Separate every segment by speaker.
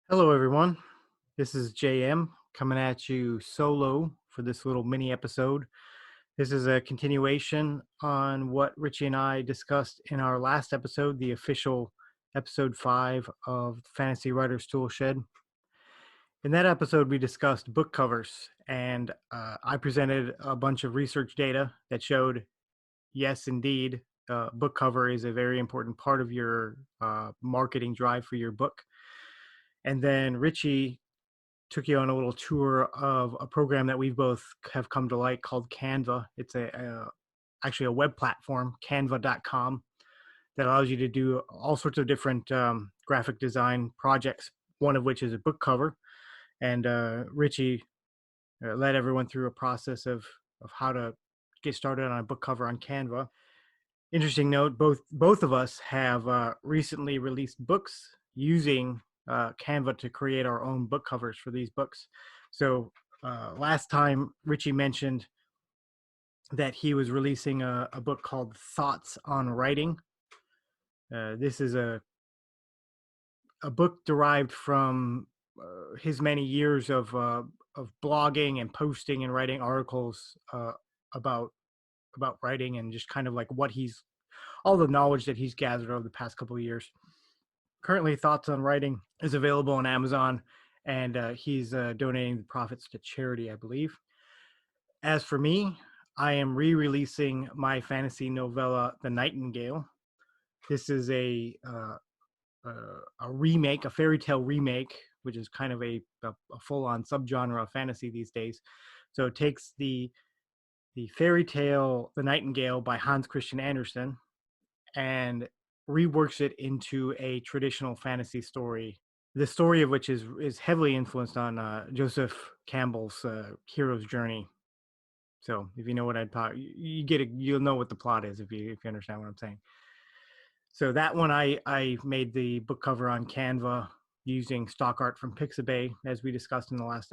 Speaker 1: Hello, everyone. This is JM coming at you solo for this little mini episode. This is a continuation on what Richie and I discussed in our last episode, the official episode 5 of Fantasy Writers Toolshed. In that episode, we discussed book covers, and I presented a bunch of research data that showed, yes, indeed, book cover is a very important part of your marketing drive for your book. And then Richie took you on a little tour of a program that we both have come to like called Canva. It's actually a web platform, canva.com, that allows you to do all sorts of different graphic design projects, one of which is a book cover. And Richie led everyone through a process of how to get started on a book cover on Canva. Interesting note, both of us have recently released books using Canva to create our own book covers for these books. So last time Richie mentioned that he was releasing a book called Thoughts on Writing. This is a book derived from his many years of blogging and posting and writing articles about writing, and just kind of like all the knowledge that he's gathered over the past couple of years. Currently, Thoughts on Writing is available on Amazon, and he's donating the profits to charity, I believe. As for me, I am re-releasing my fantasy novella, The Nightingale. This is a remake, a fairy tale remake, which is kind of a full-on subgenre of fantasy these days. So it takes the fairy tale, The Nightingale by Hans Christian Andersen, and reworks it into a traditional fantasy story, the story of which is heavily influenced on Joseph Campbell's hero's journey. So if you know what you'll know what the plot is if you understand what I'm saying. So that one, I made the book cover on Canva using stock art from Pixabay, as we discussed in the last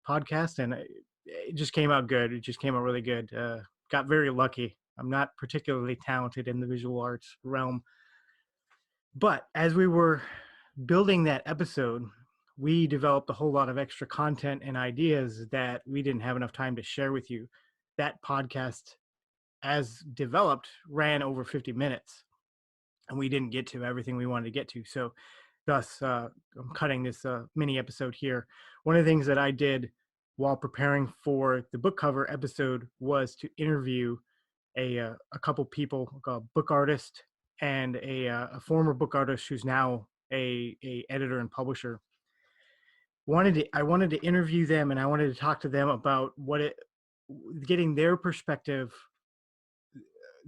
Speaker 1: podcast, and it just came out good. It just came out really good. Got very lucky. I'm not particularly talented in the visual arts realm, but as we were building that episode, we developed a whole lot of extra content and ideas that we didn't have enough time to share with you. That podcast, as developed, ran over 50 minutes, and we didn't get to everything we wanted to get to. So thus, I'm cutting this mini episode here. One of the things that I did while preparing for the book cover episode was to interview a couple people, a book artist and a former book artist who's now a editor and publisher. I wanted to interview them, and I wanted to talk to them about getting their perspective,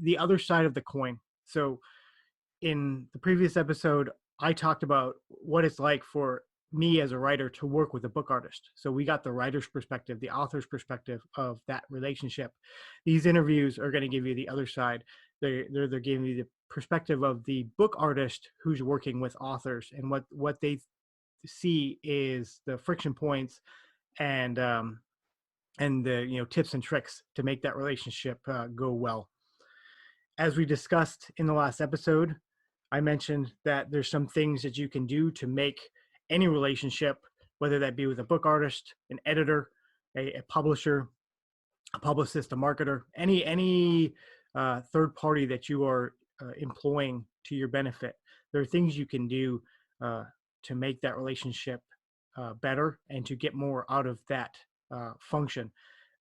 Speaker 1: the other side of the coin. So in the previous episode, I talked about what it's like for me as a writer to work with a book artist. So we got the writer's perspective, the author's perspective of that relationship. These interviews are going to give you the other side. They're giving you the perspective of the book artist who's working with authors, and what they see is the friction points and the tips and tricks to make that relationship go well. As we discussed in the last episode, I mentioned that there's some things that you can do to make any relationship, whether that be with a book artist, an editor, a publisher, a publicist, a marketer, any third party that you are employing to your benefit. There are things you can do to make that relationship better and to get more out of that function.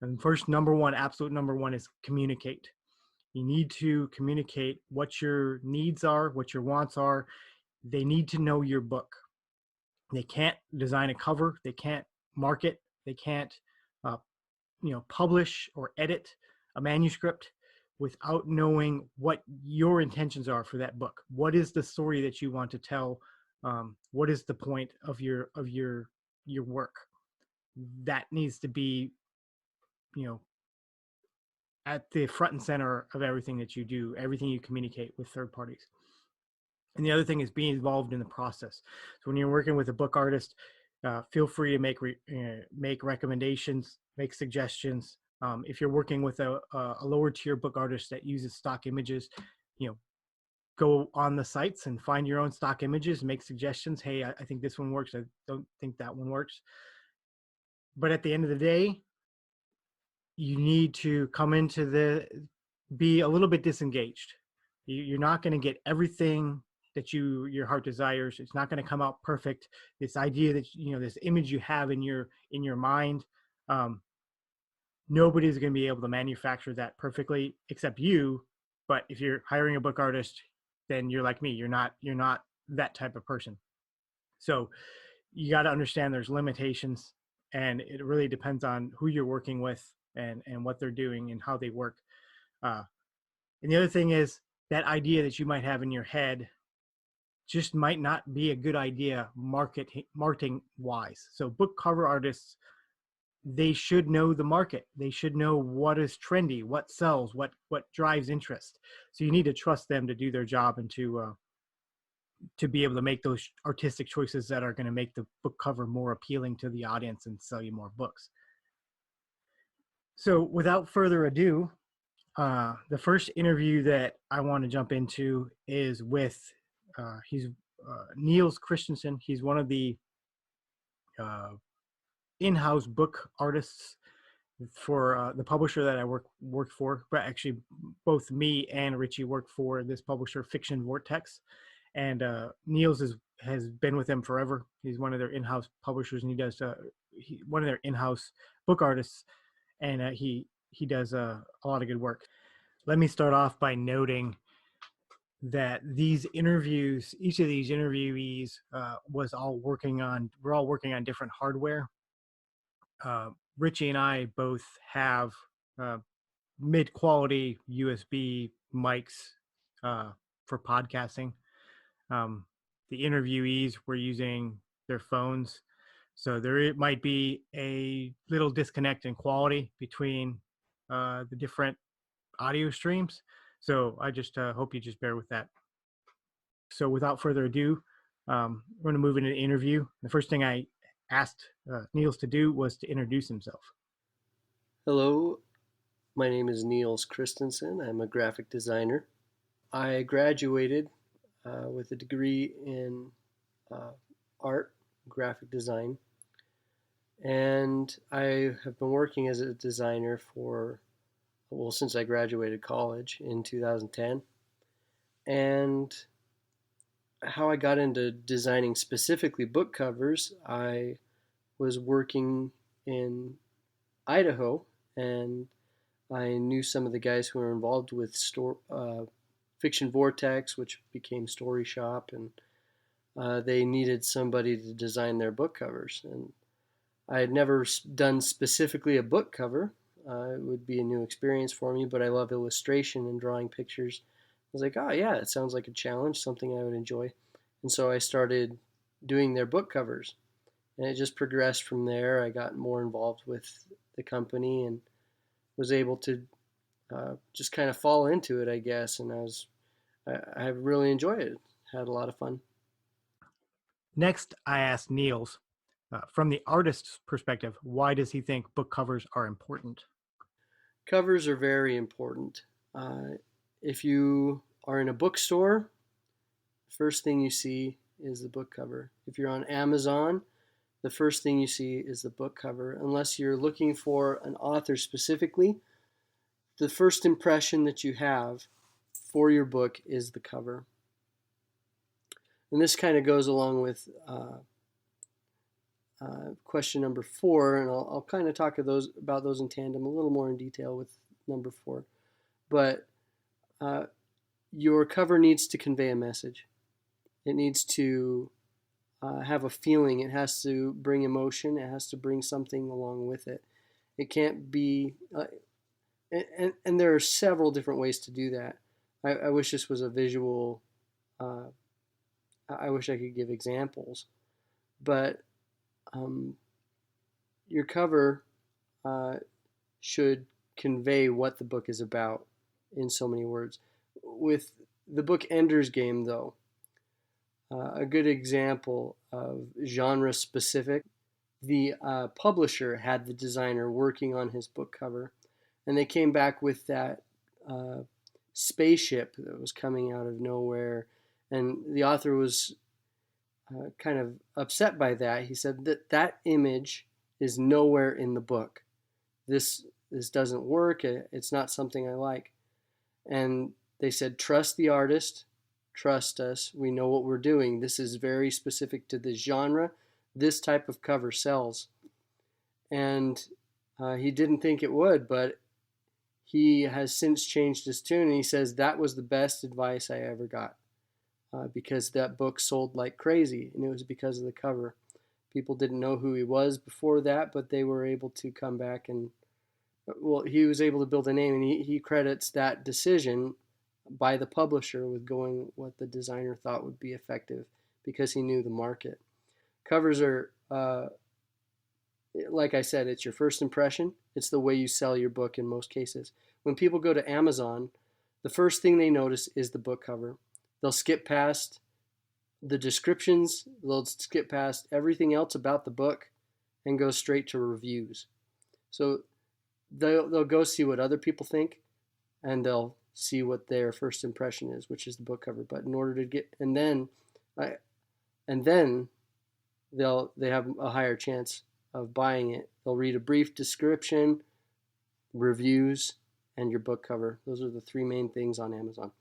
Speaker 1: And first, absolute number one is communicate. You need to communicate what your needs are, what your wants are. They need to know your book. They can't design a cover. They can't market. They can't, publish or edit a manuscript without knowing what your intentions are for that book. What is the story that you want to tell? What is the point of your work? That needs to be, at the front and center of everything that you do, everything you communicate with third parties. And the other thing is being involved in the process. So when you're working with a book artist, feel free to make recommendations, make suggestions. If you're working with a lower tier book artist that uses stock images, you know, go on the sites and find your own stock images, make suggestions. Hey, I think this one works. I don't think that one works. But at the end of the day, you need to come into be a little bit disengaged. You're not going to get everything that your heart desires. It's not going to come out perfect. This idea that, this image you have in your mind, nobody's going to be able to manufacture that perfectly except you. But if you're hiring a book artist, then you're like me. You're not that type of person. So you got to understand there's limitations, and it really depends on who you're working with and what they're doing and how they work. And the other thing is that idea that you might have in your head just might not be a good idea marketing wise. So book cover artists, they should know the market. They should know what is trendy, what sells, what drives interest. So you need to trust them to do their job and to be able to make those artistic choices that are going to make the book cover more appealing to the audience and sell you more books. So without further ado, the first interview that I want to jump into is with he's Niels Christensen. He's one of the in-house book artists for the publisher that I worked for. But actually, both me and Richie work for this publisher, Fiction Vortex. And Niels has been with them forever. He's one of their in-house publishers, and he does one of their in-house book artists, and he does a lot of good work. Let me start off by noting that these interviews, each of these interviewees we're all working on different hardware. Richie and I both have mid-quality USB mics for podcasting. The interviewees were using their phones, so there might be a little disconnect in quality between the different audio streams. So I just hope you just bear with that. So without further ado, we're going to move into the interview. The first thing I asked Niels to do was to introduce himself.
Speaker 2: Hello, my name is Niels Christensen. I'm a graphic designer. I graduated with a degree in art, graphic design, and I have been working as a designer since I graduated college in 2010. And how I got into designing specifically book covers, I was working in Idaho, and I knew some of the guys who were involved with Fiction Vortex, which became Story Shop, and they needed somebody to design their book covers. And I had never done specifically a book cover. It would be a new experience for me, but I love illustration and drawing pictures. I was like, oh yeah, it sounds like a challenge, something I would enjoy. And so I started doing their book covers. And it just progressed from there. I got more involved with the company and was able to just kind of fall into it, I guess. And I really enjoyed it. Had a lot of fun.
Speaker 1: Next, I asked Niels, from the artist's perspective, why does he think book covers are important?
Speaker 2: Covers are very important. If you are in a bookstore, first thing you see is the book cover. If you're on Amazon, the first thing you see is the book cover. Unless you're looking for an author specifically, the first impression that you have for your book is the cover. And this kind of goes along with question number 4, and I'll kind of talk about those in tandem a little more in detail with number 4. But your cover needs to convey a message. It needs to have a feeling. It has to bring emotion. It has to bring something along with it. It can't be, and there are several different ways to do that. I wish this was a visual. I wish I could give examples, but your cover should convey what the book is about in so many words. With the book Ender's Game, though, a good example of genre specific the publisher had the designer working on his book cover, and they came back with that uh, spaceship that was coming out of nowhere, and the author was kind of upset by that. He said that that image is nowhere in the book. This doesn't work. It's not something I like. And they said, trust the artist, trust us. We know what we're doing. This is very specific to this genre. This type of cover sells. And he didn't think it would, but he has since changed his tune, and he says that was the best advice I ever got, because that book sold like crazy, and it was because of the cover. People didn't know who he was before that, but they were able to come back and, well, he was able to build a name, and he credits that decision by the publisher with going what the designer thought would be effective because he knew the market. Covers are, like I said, it's your first impression. It's the way you sell your book in most cases. When people go to Amazon, the first thing they notice is the book cover. They'll skip past the descriptions, they'll skip past everything else about the book and go straight to reviews. So they'll go see what other people think, and they'll see what their first impression is, which is the book cover. But in order to get, and then they have a higher chance of buying it. They'll read a brief description, reviews, and your book cover. Those are the three main things on Amazon.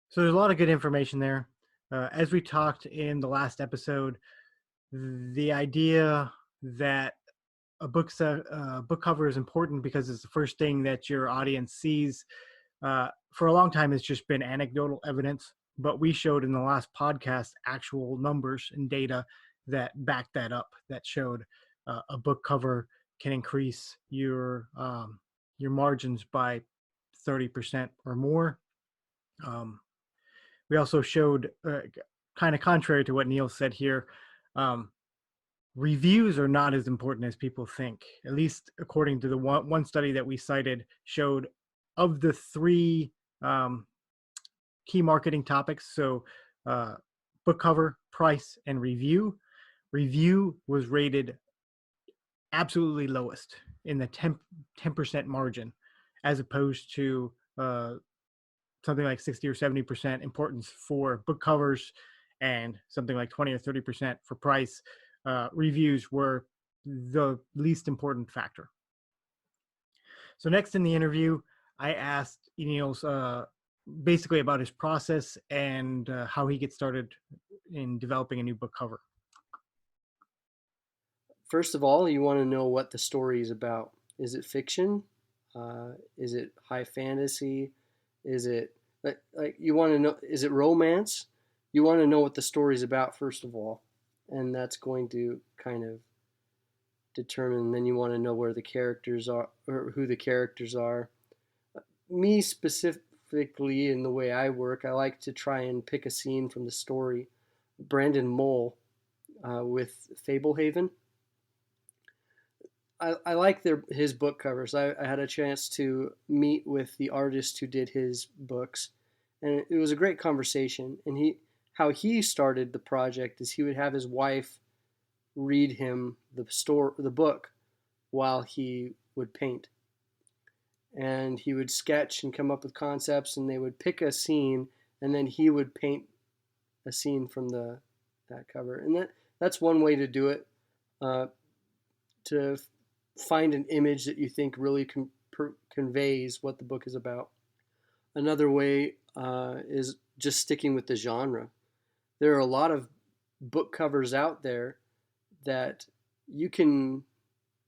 Speaker 1: So there's a lot of good information there. As we talked in the last episode, the idea that a book cover is important because it's the first thing that your audience sees. For a long time, it's just been anecdotal evidence, but we showed in the last podcast actual numbers and data that backed that up, that showed a book cover can increase your margins by 30% or more. We also showed, kind of contrary to what Neil said here, reviews are not as important as people think. At least according to the one study that we cited, showed of the three key marketing topics, so book cover, price, and review. Review was rated absolutely lowest in the 10% margin, as opposed to something like 60 or 70% importance for book covers and something like 20 or 30% for price. Reviews were the least important factor. So next in the interview, I asked Niels basically about his process and how he gets started in developing a new book cover.
Speaker 2: First of all, you want to know what the story is about. Is it fiction? Is it high fantasy? Is it like you want to know? Is it romance? You want to know what the story is about first of all, and that's going to kind of determine. Then you want to know where the characters are or who the characters are. Me specifically, in the way I work, I like to try and pick a scene from the story. Brandon Mole with Fablehaven. I like his book covers. I had a chance to meet with the artist who did his books, and it was a great conversation. And how he started the project is he would have his wife read him the book while he would paint, and he would sketch and come up with concepts, and they would pick a scene, and then he would paint a scene from that cover. And that's one way to do it. To find an image that you think really conveys what the book is about. Another way is just sticking with the genre. There are a lot of book covers out there that you can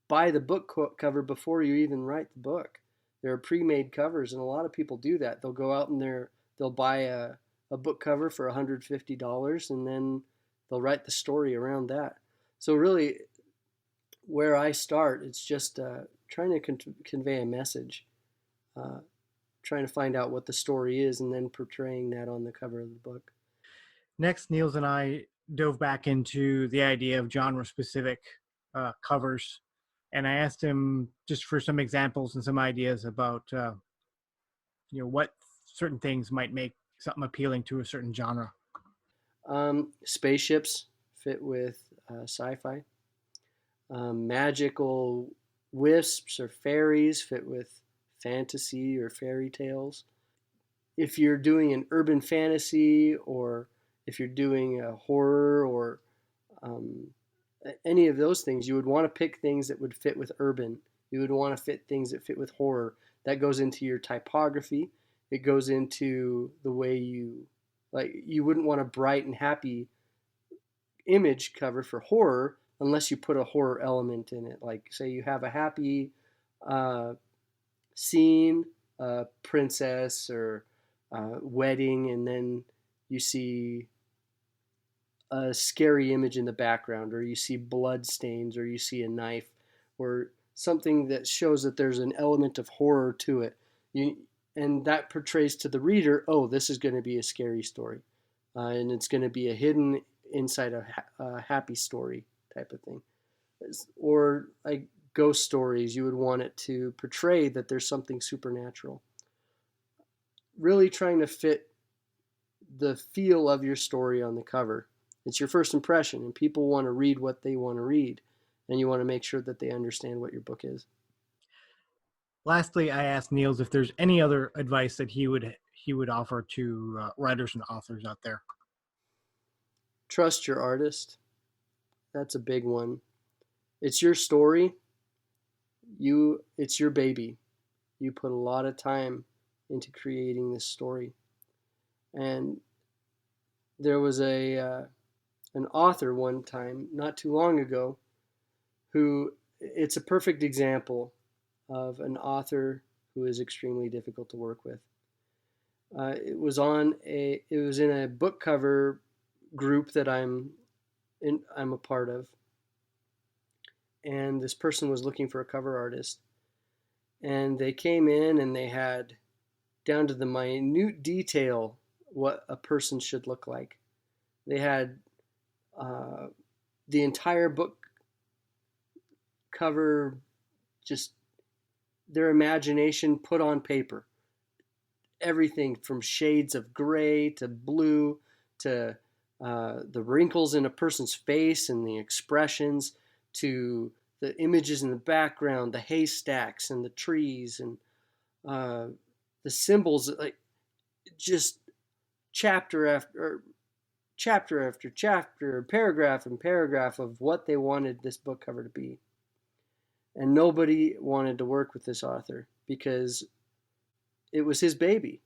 Speaker 2: buy the book cover before you even write the book. There are pre-made covers, and a lot of people do that. They'll go out and they'll buy a book cover for $150, and then they'll write the story around that. So really, where I start, it's just trying to convey a message, trying to find out what the story is, and then portraying that on the cover of the book.
Speaker 1: Next, Niels and I dove back into the idea of genre-specific covers, and I asked him just for some examples and some ideas about what certain things might make something appealing to a certain genre.
Speaker 2: Spaceships fit with sci-fi. magical wisps or fairies fit with fantasy or fairy tales. If you're doing an urban fantasy, or if you're doing a horror, or um, any of those things, you would want to pick things that would fit with urban. You would want to fit things that fit with horror. That goes into your typography. It goes into the way you, like, you wouldn't want a bright and happy image cover for horror unless you put a horror element in it. Like, say you have a happy uh, scene, princess or wedding, and then you see a scary image in the background, or you see blood stains, or you see a knife, or something that shows that there's an element of horror to it. You, and that portrays to the reader, oh, this is going to be a scary story, and it's going to be a hidden inside a happy story type of thing. Or like ghost stories, you would want it to portray that there's something supernatural. Really trying to fit the feel of your story on the cover. It's your first impression, and people want to read what they want to read, and you want to make sure that they understand what your book is.
Speaker 1: Lastly, I asked Niels if there's any other advice that he would offer to writers and authors out there.
Speaker 2: Trust your artist. That's a big one. It's your story. It's your baby. You put a lot of time into creating this story. And there was an author one time, not too long ago, who, it's a perfect example of an author who is extremely difficult to work with. It was in a book cover group that I'm a part of, and this person was looking for a cover artist, and they came in and they had down to the minute detail what a person should look like. They had uh, the entire book cover, just their imagination put on paper. Everything from shades of gray to blue to the wrinkles in a person's face and the expressions, to the images in the background, the haystacks and the trees, and the symbols, like just chapter after chapter after chapter, paragraph and paragraph of what they wanted this book cover to be. And nobody wanted to work with this author because it was his baby.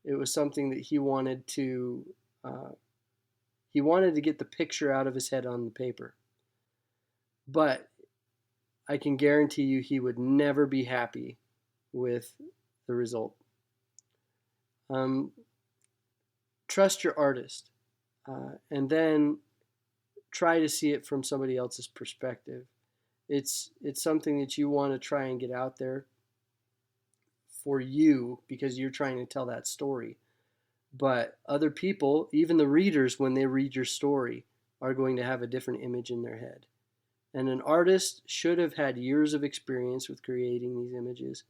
Speaker 2: It was something that uh, he wanted to get the picture out of his head on the paper. But I can guarantee you he would never be happy with the result. Um, Trust your artist, and then try to see it from somebody else's perspective. It's something that you want to try and get out there for you because you're trying to tell that story. But other people, even the readers, when they read your story, are going to have a different image in their head. And an artist should have had years of experience with creating these images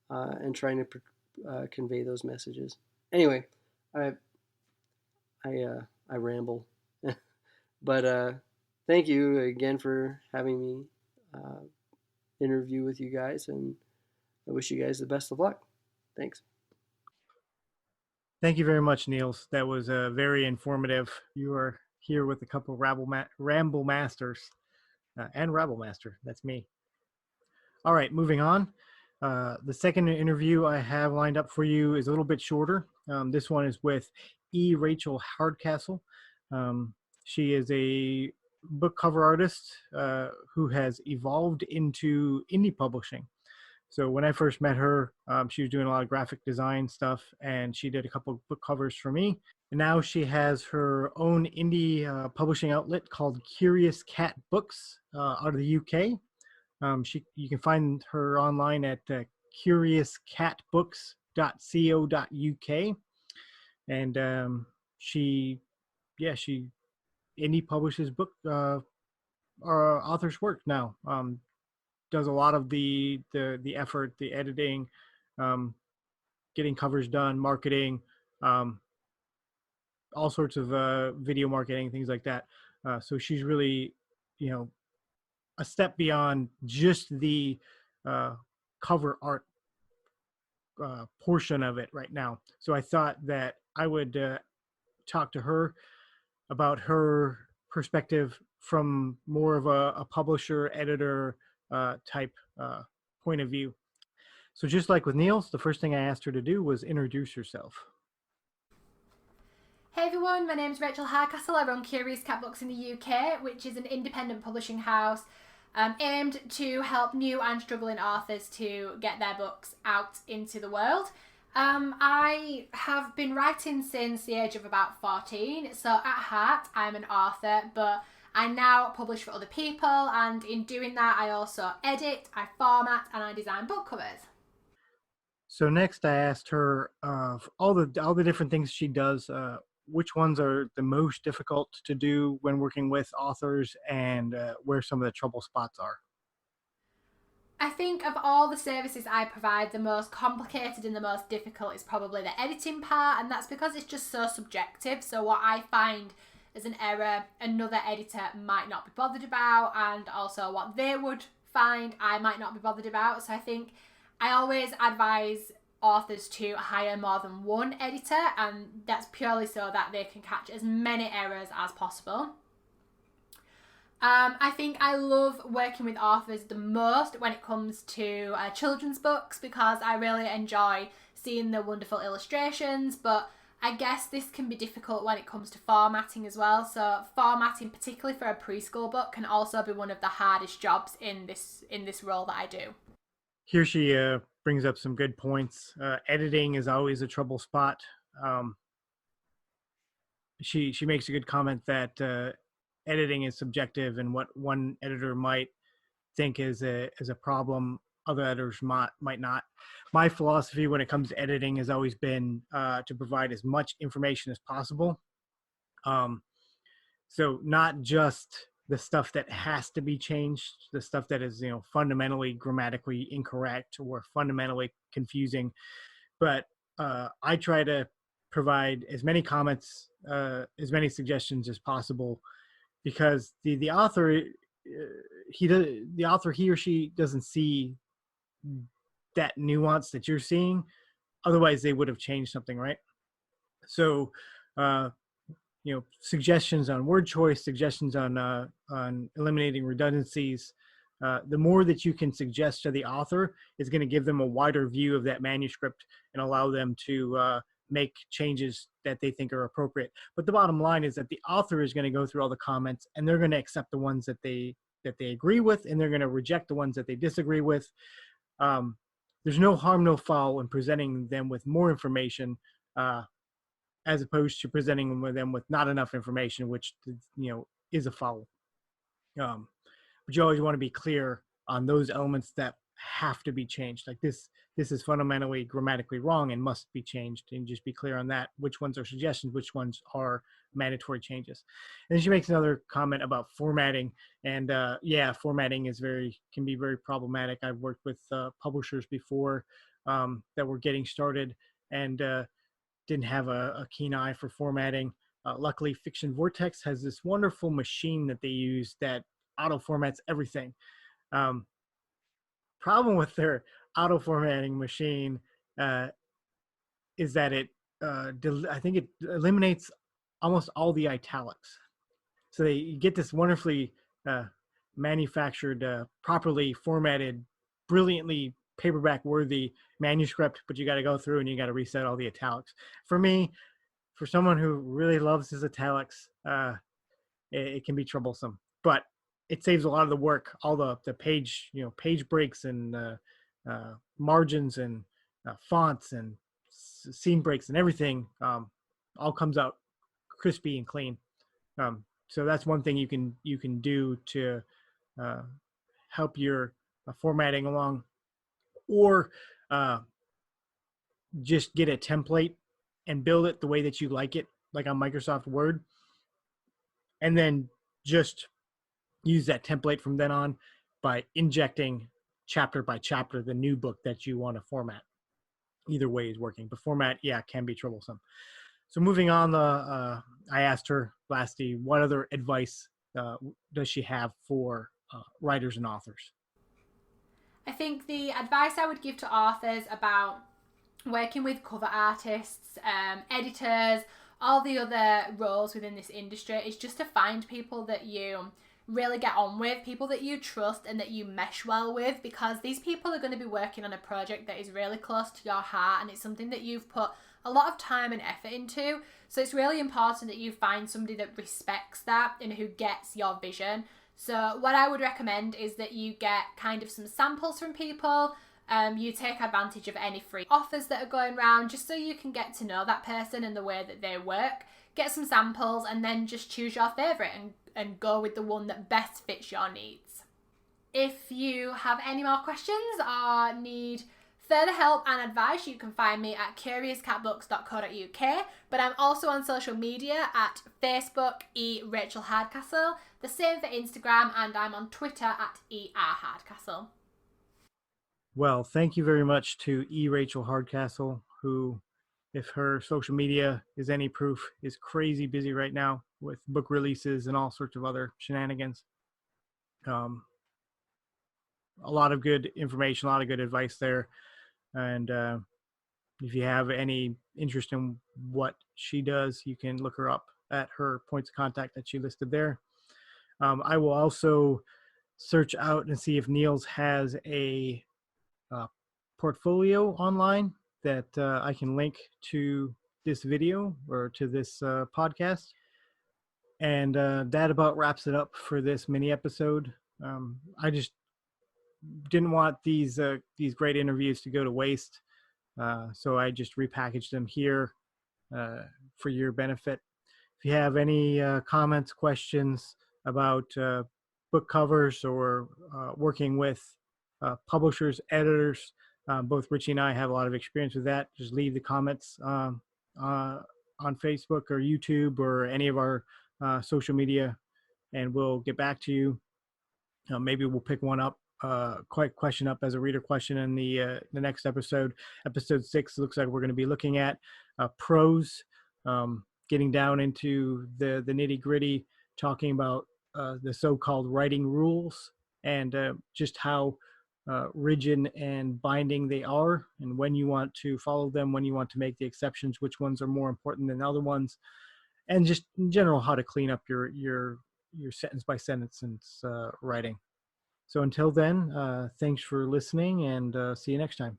Speaker 2: and trying to convey those messages. Anyway, I I ramble, but thank you again for having me uh, interview with you guys, and I wish you guys the best of luck. Thanks.
Speaker 1: Thank you very much, Niels. That was very informative. You are here with a couple of ramble masters and rabble master. That's me. All right, moving on. The second interview I have lined up for you is a little bit shorter. This one is with Rachael Hardcastle. She is a book cover artist who has evolved into indie publishing. So when I first met her, she was doing a lot of graphic design stuff, and she did a couple of book covers for me. And now she has her own indie publishing outlet called Curious Cat Books out of the UK. You can find her online at curiouscatbooks.co.uk, and she indie publishes book authors' work now. Does a lot of the effort, the editing, um, getting covers done, marketing, um, all sorts of video marketing, things like that. So she's really, you know, a step beyond just the uh, cover art portion of it right now. So I thought that I would talk to her about her perspective from more of a publisher, editor type point of view. So just like with Niels, the first thing I asked her to do was introduce herself.
Speaker 3: Hey everyone, my name is Rachael Hardcastle. I run Curious Cat Books in the UK, which is an independent publishing house aimed to help new and struggling authors to get their books out into the world. I have been writing since the age of about 14, so at heart I'm an author, but I now publish for other people, and in doing that I also edit, I format, and I design book covers.
Speaker 1: So next, I asked her all the different things she does. Which ones are the most difficult to do when working with authors, and where some of the trouble spots are.
Speaker 3: I think of all the services I provide, the most complicated and the most difficult is probably the editing part, and that's because it's just so subjective. So, what I find as an error, another editor might not be bothered about, and also what they would find, I might not be bothered about. So, I think I always advise authors to hire more than one editor, and that's purely so that they can catch as many errors as possible. I think I love working with authors the most when it comes to children's books, because I really enjoy seeing the wonderful illustrations, but I guess this can be difficult when it comes to formatting as well. So formatting, particularly for a preschool book, can also be one of the hardest jobs in this role that I do.
Speaker 1: Here she brings up some good points. Editing is always a trouble spot. Um, she makes a good comment that editing is subjective, and what one editor might think is a problem, other editors might not. My philosophy when it comes to editing has always been to provide as much information as possible. Um, so not just the stuff that has to be changed, the stuff that is fundamentally grammatically incorrect or fundamentally confusing, but I try to provide as many comments, as many suggestions as possible, because the author the author, he or she doesn't see that nuance that you're seeing. Otherwise, they would have changed something, right? So, uh, suggestions on word choice, suggestions on eliminating redundancies. The more that you can suggest to the author is going to give them a wider view of that manuscript and allow them to make changes that they think are appropriate. But the bottom line is that the author is going to go through all the comments, and they're going to accept the ones that they agree with, and they're going to reject the ones that they disagree with. Um, there's no harm, no foul in presenting them with more information, as opposed to presenting them with not enough information, which is a foul. But you always want to be clear on those elements that have to be changed. Like this is fundamentally grammatically wrong and must be changed, and just be clear on that. Which ones are suggestions, which ones are mandatory changes. And then she makes another comment about formatting, and formatting can be very problematic. I've worked with publishers before that were getting started and didn't have a keen eye for formatting. Luckily, Fiction Vortex has this wonderful machine that they use that auto formats everything. Um, Problem with their auto formatting machine uh, is that I think it eliminates almost all the italics. So you get this wonderfully uh, manufactured, properly formatted, brilliantly paperback worthy manuscript, but you got to go through and you got to reset all the italics. For me, for someone who really loves his italics, it can be troublesome. But it saves a lot of the work, all the page breaks and margins and fonts and scene breaks and everything, all comes out crispy and clean. So that's one thing you can do to uh, help your formatting along, or uh, just get a template and build it the way that you like it, like on Microsoft Word, and then just use that template from then on by injecting chapter by chapter the new book that you want to format. Either way is working, but format, can be troublesome. So moving on, I asked her lastly, what other advice does she have for writers and authors?
Speaker 3: I think the advice I would give to authors about working with cover artists, editors, all the other roles within this industry is just to find people that you really get on with, people that you trust and that you mesh well with, because these people are going to be working on a project that is really close to your heart and it's something that you've put a lot of time and effort into. So it's really important that you find somebody that respects that and who gets your vision. So what I would recommend is that you get kind of some samples from people. You take advantage of any free offers that are going around just so you can get to know that person and the way that they work. Get some samples and then just choose your favourite and go with the one that best fits your needs. If you have any more questions or need further help and advice, you can find me at curiouscatbooks.co.uk, but I'm also on social media at Facebook, Rachael Hardcastle, the same for Instagram, and I'm on Twitter at Hardcastle.
Speaker 1: Well, thank you very much to Rachael Hardcastle, who, if her social media is any proof, is crazy busy right now with book releases and all sorts of other shenanigans. A lot of good information, a lot of good advice there. And if you have any interest in what she does, you can look her up at her points of contact that she listed there. I will also search out and see if Niels has a portfolio online that I can link to this video or to this podcast. And that about wraps it up for this mini episode. I just didn't want these great interviews to go to waste. So I just repackaged them here for your benefit. If you have any comments, questions about book covers or working with publishers, editors, both Richie and I have a lot of experience with that. Just leave the comments on Facebook or YouTube or any of our social media, and we'll get back to you. Maybe we'll pick one up, question up as a reader question in the next episode. Episode 6 looks like we're going to be looking at prose, getting down into the nitty gritty, talking about the so-called writing rules and just how rigid and binding they are, and when you want to follow them, when you want to make the exceptions, which ones are more important than other ones, and just in general how to clean up your sentence by sentence writing. So until then, thanks for listening, and see you next time.